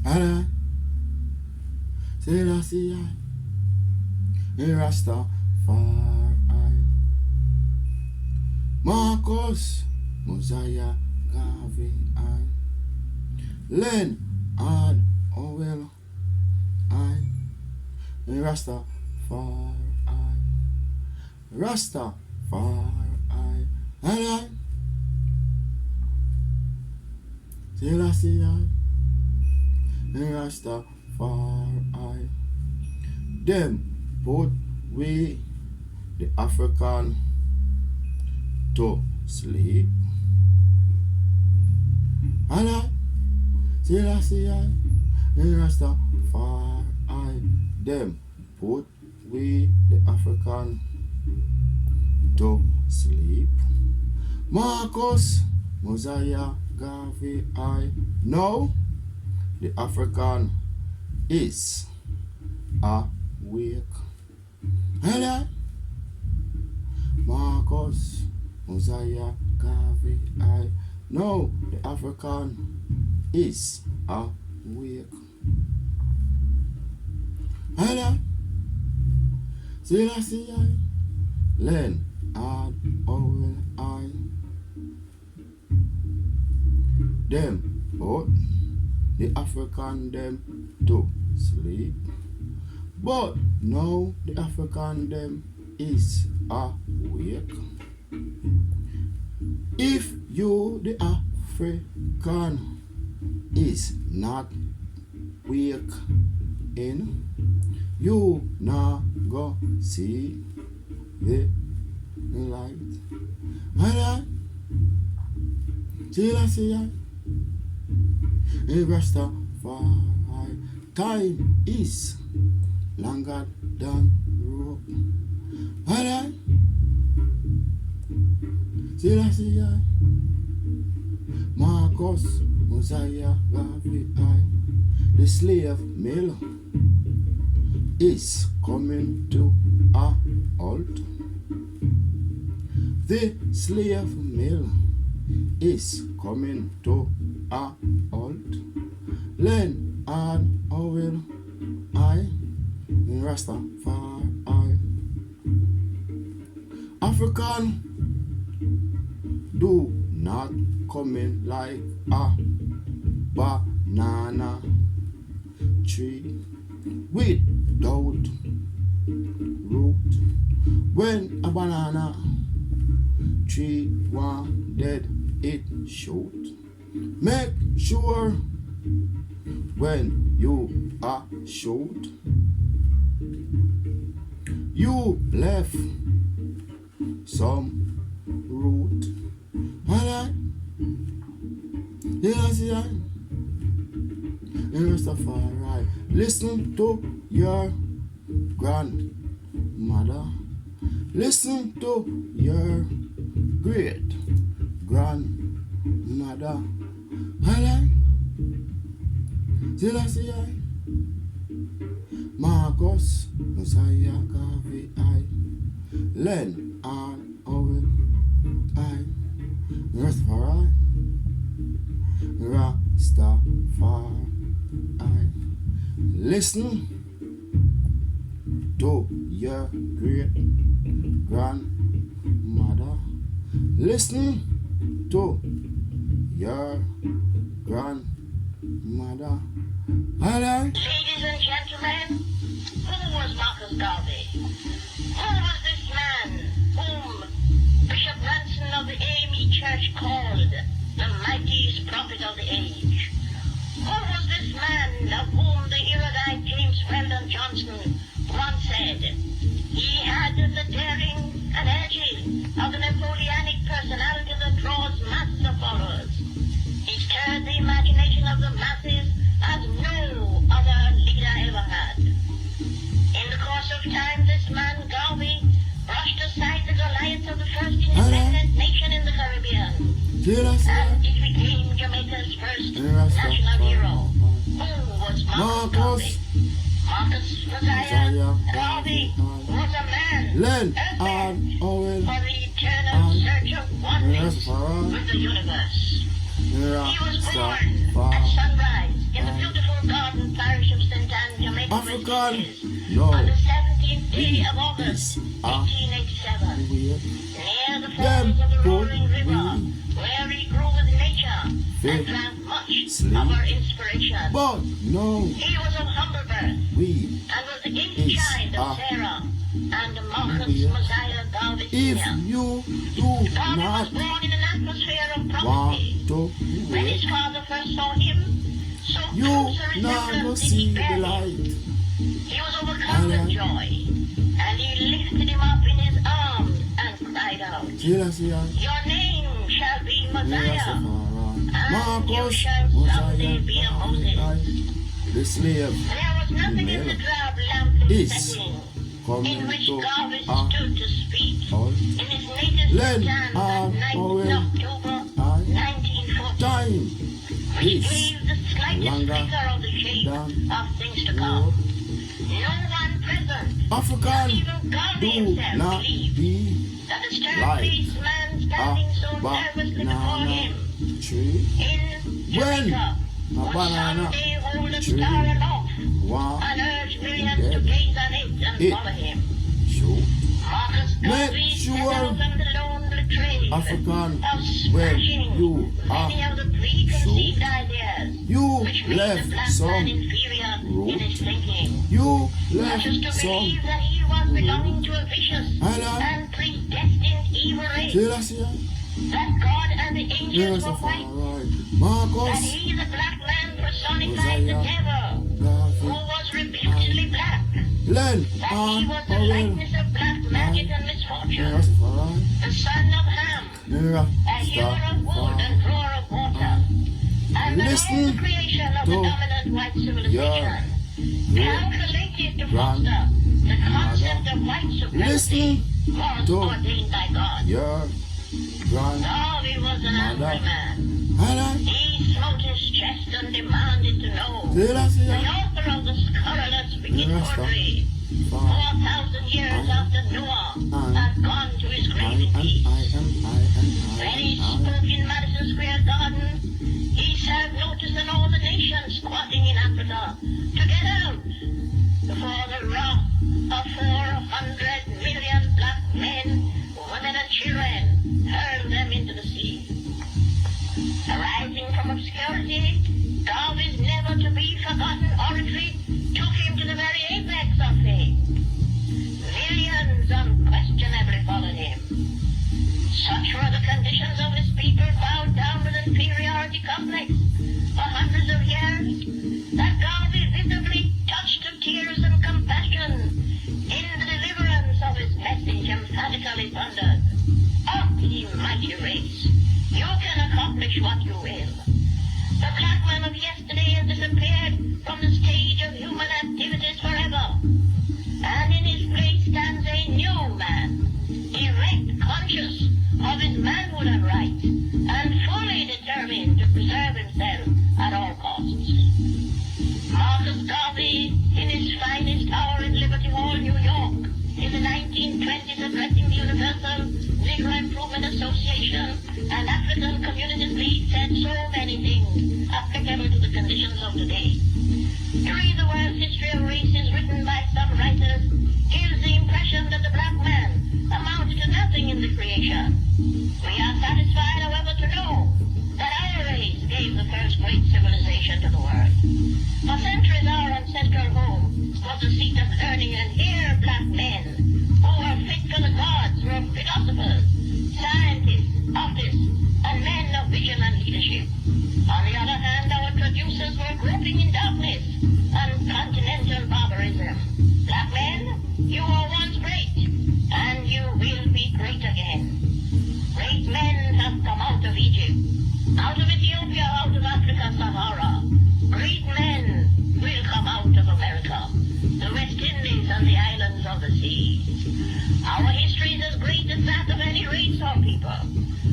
Allah, Selassie, Rastafari, Marcus, Mosiah, Garvey, Len, and Owell, Rastafari, Rastafari, Allah, Selassie, Rastafari. Them put we the African to sleep. Allah, Selassie, Rastafari. Them put we the African to sleep. Marcus, Mosiah, Garvey, now the African is awake. Hello? Marcus, Mosiah, Garvey, know the African is awake. Hello? Selassie, Len, and Owen, them put the African them to sleep. But now the African them is awake. If you the African is not wake in, you not go see the light. Hello? Selassie, Rastafari, time is longer than rope. Hello? Selassie, Marcus, Mosiah, Garvey, the slave mill is coming to a halt. The slave mill is coming to a halt. Len and Owell, Rastafari. African do not come in like a banana tree without root. When a banana tree one dead, it shoot. Make sure when you are shoot, you left some root. Alright? Yes, yeah. Rastafari. Listen to your grandmother. Listen to your great grandmother. Alright? Selassie, Marcus, Mosiah, Garvey, Len, and Owen, Rastafari, Rastafari. Listen to your great grandmother. Listen to your grandmother. Hello? Ladies and gentlemen, who was Marcus Garvey? Who was this man whom Bishop Ransom of the AME Church called the mightiest prophet of the age? Who was this man of whom the erudite James Weldon Johnson once said, he had the daring and energy of the Napoleonic personality that draws masses of followers. He stirred the imagination of the masses as no other leader ever had. In the course of time, this man, Garvey, brushed aside the Goliath of the first independent nation in the Caribbean, and it became Jamaica's first national hero. Who was Marcus Garvey? Marcus Mosiah Garvey was a man, Len, a man Owen, for the eternal search of oneness with the universe. He was born at sunrise in the beautiful garden Bishop St. Anne, Jamaica, African. West Indies, No. on the 17th day of August, Is a 1887, we near the them falls of the put Roaring River, we where he grew with nature fit and drank much sleep. of her inspiration. but no He was of humble birth we and was the eighth is child of a Sarah and Marcus we Mosiah Garvey if Sr. you do Garvey was not born in an atmosphere of want prophecy. to When his wait, father first saw him, so you close a not go resemblance did see he the bear him. light. He was overcome with Aye. joy, and he lifted him up in his arms and cried out, Jealousy, Your name shall be Messiah, and you Marcus, shall someday be a Moses. the slave There was nothing in the Male drab lamp is setting in coming which to Garvey a stood to speak. all In his native Len stand that night Owen in October I 1940, time which is gave the slightest longer flicker of the shape than of things to come. no No one present, not African even Garvey do himself, not believed be that the like stern-faced man standing so nervously before banana him tree in when Jamaica a would banana someday hold a tree star aloft one and urge millions to dead gaze on it and it follow him. show Marcus Make Garvey sure set out on the lonely trail African of when smashing you many are of the preconceived ideas you which made the left black man some inferior in root his thinking. you Not just left to some believe that he was belonging to a vicious Hello? and predestined evil race, jealousy that God and the angels yes were of white, alright that Marcus he, the black man, personified the Mosiah devil, who Garvey was reputedly black, Len that he was the Owen likeness of black magic and misfortune, yes of alright the son of Ham, Mira a hewer of wood and drawer of water, and that all Listen the creation of the to dominant white civilization calculated to grand foster the concept of white supremacy listen was to ordained by God. your grand Garvey was an angry mother man. Hello? He smote his chest and demanded to know jealousy the author of the scurrilous wicked Yes, poetry 4,000 years after Noah had gone to his grave in peace. When he spoke in Madison Square Garden, he served notice on all the nations squatting in Africa to get out before the wrath of 400 million black men, women and children hurled them into the sea. Arising from obscurity, Garvey's never to be forgotten oratory took him to the very apex of fame. Millions unquestionably followed him. Such were the conditions of his people bowed down with inferiority complex for hundreds of years that Garvey visibly touched to tears and compassion in the deliverance of his message emphatically thundered. Up, ye mighty race, you can accomplish what you will. The black man of yesterday has disappeared from the stage of human activities forever, and in his place stands a new man, erect, conscious of his manhood and rights, and fully determined to preserve himself at all costs. Marcus Garvey, in his finest hour in Liberty Hall, New York, in the 1920s, addressing the Universal Negro Improvement Association and African Communities League, said so many things applicable to the conditions of today. To read the world's history of races written by some writers gives the impression that the black man amounts to nothing in the creation. We are satisfied, however, to know that our race gave the first great civilization to the world. For centuries, our ancestral home was the seat of learning, and here black men who were fit for the gods were philosophers, scientists, artists, and men of vision and leadership. On the other hand, our producers were groping in darkness and continental barbarism. Black men, you were once great, and you will be great again. Great men have come out of Egypt, out of Ethiopia, out of Africa, Sahara. Great men will come out of America, the West Indies and the islands of the seas. Our history is as great as that of any race or people,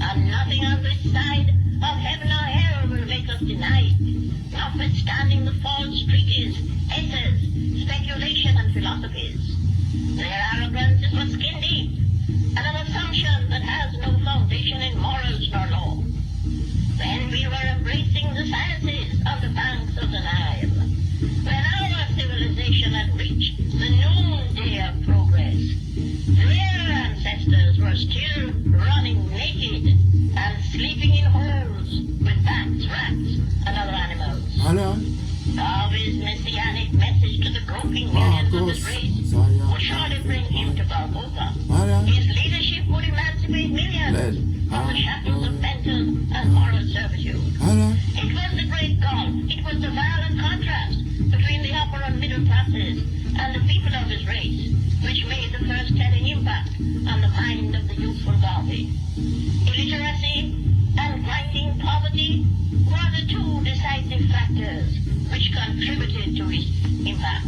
and nothing on this side of heaven or hell will make us deny it, notwithstanding the false treaties, essays, speculation, and philosophies. Their arrogance is but skin deep, and an assumption that has no foundation in morals nor law. When we were embracing the sciences on the banks of the Nile, when our Their ancestors were still running naked and sleeping in holes with bats, rats, and other animals. Hello? Garvey's messianic message to the groping millions of this race would surely bring him to Golgotha. Hello? His leadership would emancipate millions from the shackles of mental and moral servitude. Hello? It was the great gulf. It was the violent contrast between the upper and middle classes and the people of his race which made the first telling impact on the mind of the youthful Garvey. Illiteracy and grinding poverty were the two decisive factors which contributed to his impact.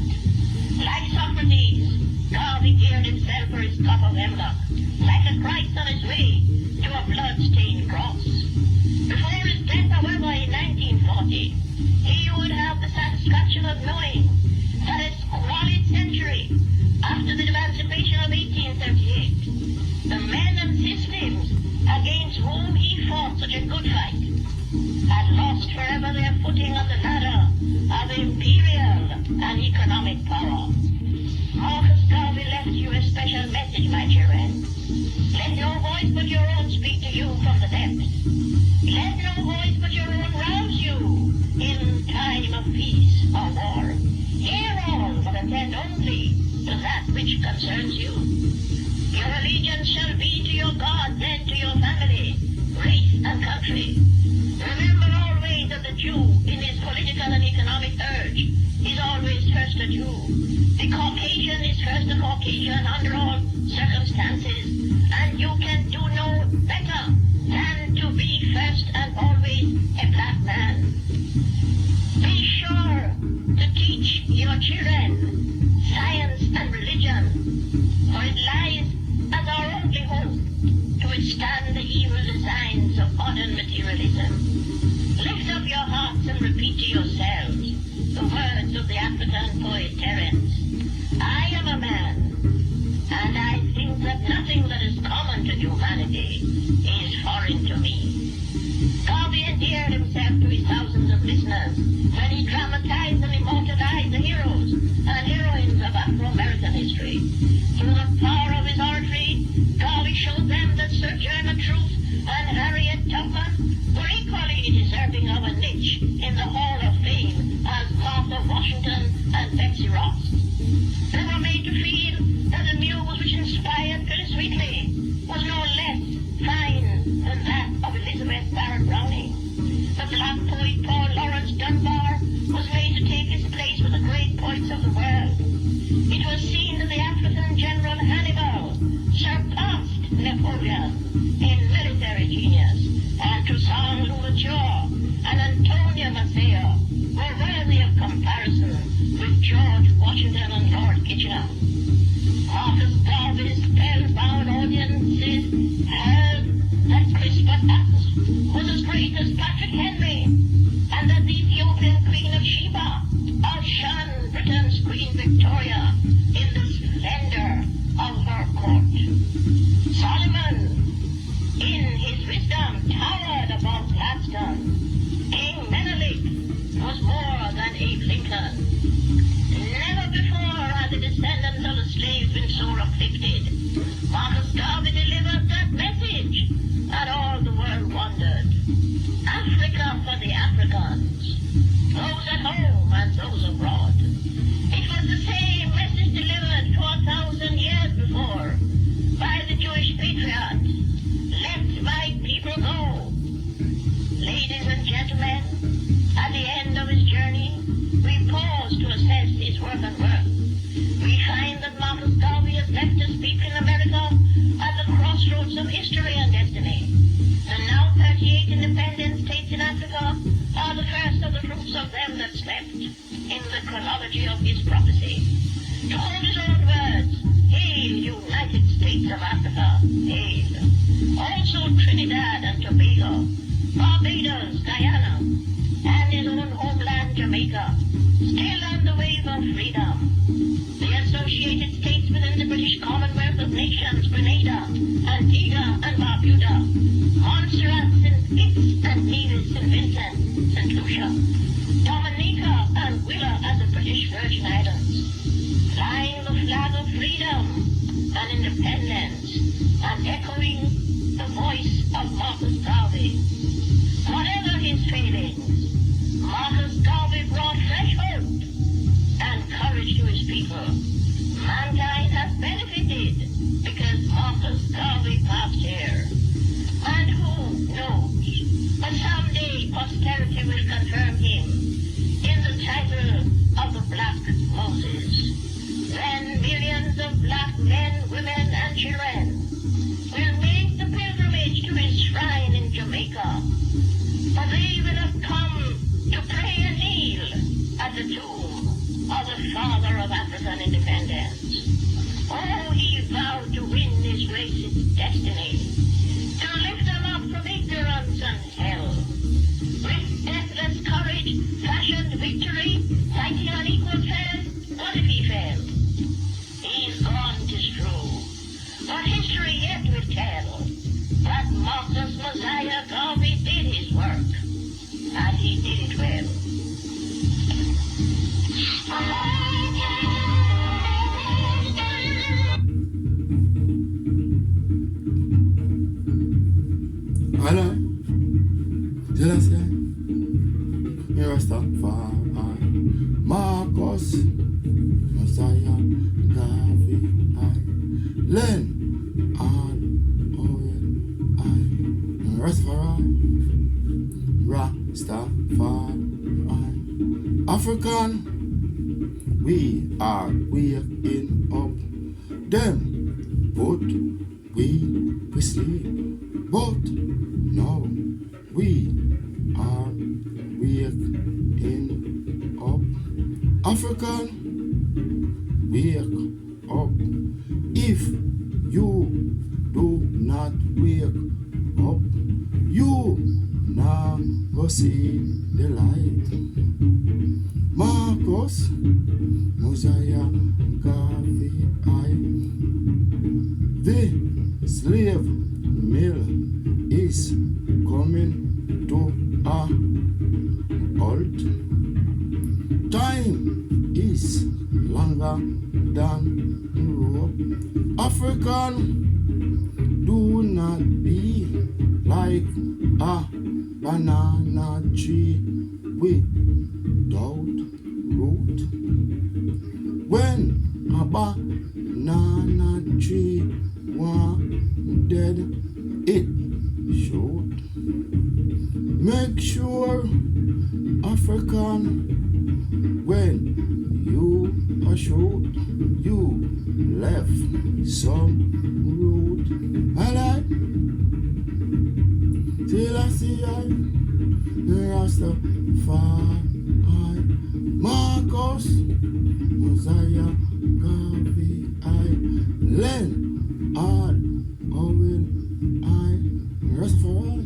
Like Socrates, Garvey geared himself for his cup of hemlock, like a Christ on his way to a blood-stained cross. Before his death, however, in 1940, he would have the satisfaction of knowing that a squalid century after the emancipation of 1838, the men and systems against whom he fought such a good fight had lost forever their footing on the ladder of imperial and economic power. Marcus Garvey left you a special message, my children. Let no voice but your own speak to you from the depths. Let no voice but your own rouse you in time of peace or war. Hear all, but attend only to that which concerns you. Your allegiance shall be to your God, then to your family, race, and country. Remember always that the Jew, in his political and economic urge, is always first a Jew. The Caucasian is first a Caucasian under all circumstances, and you can do no better than to be first and always a black man. Be sure to teach your children science and religion, for it lies as our only hope to withstand the evil designs of modern materialism. Lift up your hearts and repeat to yourselves the words of the African poet Terence. I am a man, and I think that nothing that is common to humanity is foreign to me. Garvey endeared himself to his thousands of listeners when he dramatized and immortalized the heroes and heroines of Afro-American history. Through the power of his oratory, Garvey showed them that Sojourner Truth and Harriet Tubman were equally deserving of a niche in the Hall of Fame as Martha Washington and Betsy Ross. They were made to feel that the muse which inspired Phyllis Wheatley was no less fine than that of Elizabeth Barrett Browning. The black poet Paul Laurence Dunbar was made to take his place with the great poets of the world. It was seen that the African General Hannibal surpassed Napoleon in military genius, and Toussaint Louverture and Antonio Maceo were worthy of comparison with George Washington and Lord Kitchener. Marcus Garvey's spellbound audiences heard that Crispus Attucks was as great as Patrick Henry, and that the Ethiopian Queen of Sheba outshone Britain's Queen Victoria in the splendor of her court. Solomon, in his wisdom, towered above Gladstone. King Menelik was more than Abe Lincoln. Never before had the descendants of the slaves been so afflicted. Marcus Garvey delivered that message, and all the world wondered. Africa for the Africans, those at home and those abroad. It was the same message delivered 4,000 years before by the Jewish patriot. Let my people go. Ladies and gentlemen, at the end of his journey, we pause to assess his work and worth. We find that Marcus Garvey has left his people in America at the crossroads of history and destiny. The now 38 independent states in Africa are the first of the fruits of them that slept in the chronology of his prophecy. To quote his own words, Hail, United States of Africa, hail. Also Trinidad and Tobago, Barbados, Guyana, and his own homeland, Jamaica, still on the wave of freedom. The Associated States within the British Commonwealth of Nations, Grenada, Antigua and Barbuda, Montserrat, St. Kitts and Nevis, St. Vincent, St. Lucia, Dominica and Willa as the British Virgin Islands, flying the flag of freedom and independence and echoing the voice of Marcus Garvey. Whatever his failings, Marcus Garvey brought fresh hope and courage to his people. Mankind has benefited because Marcus Garvey passed here. And who knows, but someday posterity will confirm him in the title of the Black Moses. Then millions of black men, women, and children will make the pilgrimage to his shrine in Jamaica. For they will have come to pray and kneel at the tomb of the father of African independence. Oh, he vowed to win his race's destiny, to lift them up from ignorance and hell. With deathless courage, fashioned victory, fighting on equal fell. What if he fell? He's gone, 'tis true, but history yet will tell that Marcus Mosiah Garvey did his work, and he did it well. Hello. Jealousy. Rastafari. Marcus. Mosiah. Garvey. Len. All. Owen. Rastafari. Rastafari. African. We are waking up. Them. But we sleep. But now we are waking up. African, wake up. If you do not wake up, you now go see the light. Marcus, Mosiah, Garvey, the slave mill is coming to a halt. Time is longer than rope. African, do not be like a banana tree without root. When a banana tree was dead, it should. Make sure, African, when you are short, you left some road. Alright, till I see I, Rastafari, Marcus, Mosiah, Garvey, Len, all, Owen, Rastafari,